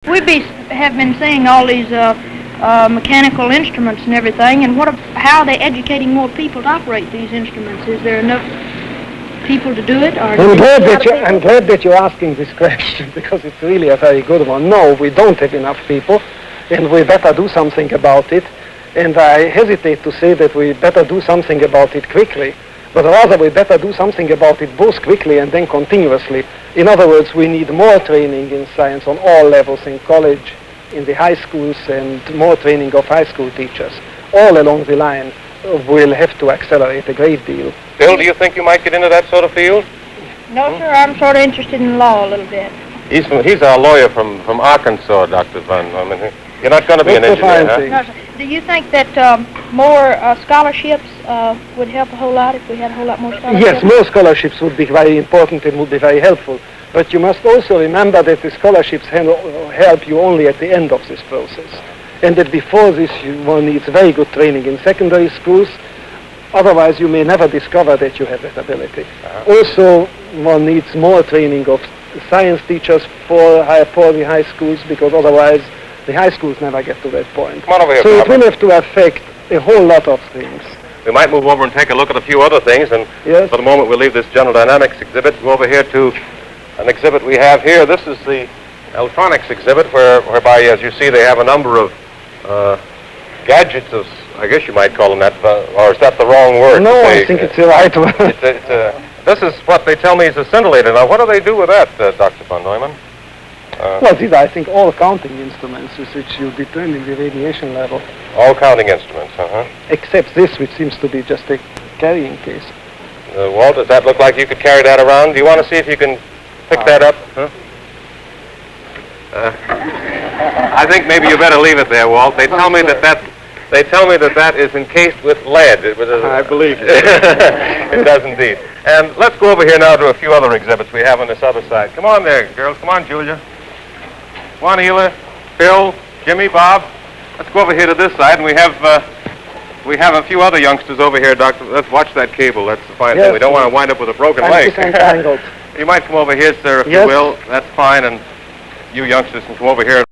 Have been seeing all these mechanical instruments and everything, and how are they educating more people to operate these instruments? Is there enough people to do it? Or I'm glad that you're asking this question, because it's really a very good one. No, we don't have enough people, and we better do something about it. And I hesitate to say that we better do something about it quickly, but rather we better do something about it both quickly and then continuously. In other words, we need more training in science on all levels, in college, in the high schools, and more training of high school teachers. All along the line will have to accelerate a great deal. Bill, do you think you might get into that sort of field? No, sir, I'm sort of interested in law a little bit. He's our lawyer from Arkansas, Dr. Von Neumann. You're not going to be an engineer, huh? No, sir. Do you think that more scholarships would help a whole lot if we had a whole lot more scholarships? Yes, more scholarships would be very important and would be very helpful. But you must also remember that the scholarships help you only at the end of this process. And that before this, one needs very good training in secondary schools. Otherwise, you may never discover that you have that ability. Also, one needs more training of science teachers for the high schools, because otherwise the high schools never get to that point. Come on over here, so Barbara. it will have to affect a whole lot of things. We might move over and take a look at a few other things, and Yes. for the moment we'll leave this general dynamics exhibit, go over here to an exhibit we have here. This is the electronics exhibit, whereby, as you see, they have a number of gadgets, I guess you might call them that, or is that the wrong word? No, I think it's the right word. This is what they tell me is a scintillator. Now, what do they do with that, Dr. von Neumann? Well, these are, I think, all counting instruments with which you determine the radiation level. All counting instruments, uh-huh. Except this, which seems to be just a carrying case. Walt, does that look like you could carry that around? Do you want to see if you can pick that up? Huh? I think maybe you better leave it there, Walt. They tell me that is encased with lead. I believe you. It does indeed. And let's go over here now to a few other exhibits we have on this other side. Come on there, girls. Come on, Julia. Come on, Hila, Phil, Jimmy, Bob. Let's go over here to this side, and we have a few other youngsters over here, Doctor. Let's watch that cable. That's the fine thing. We don't want to wind up with a broken leg. Entangled. You might come over here, sir, if you will. That's fine, and you youngsters can come over here.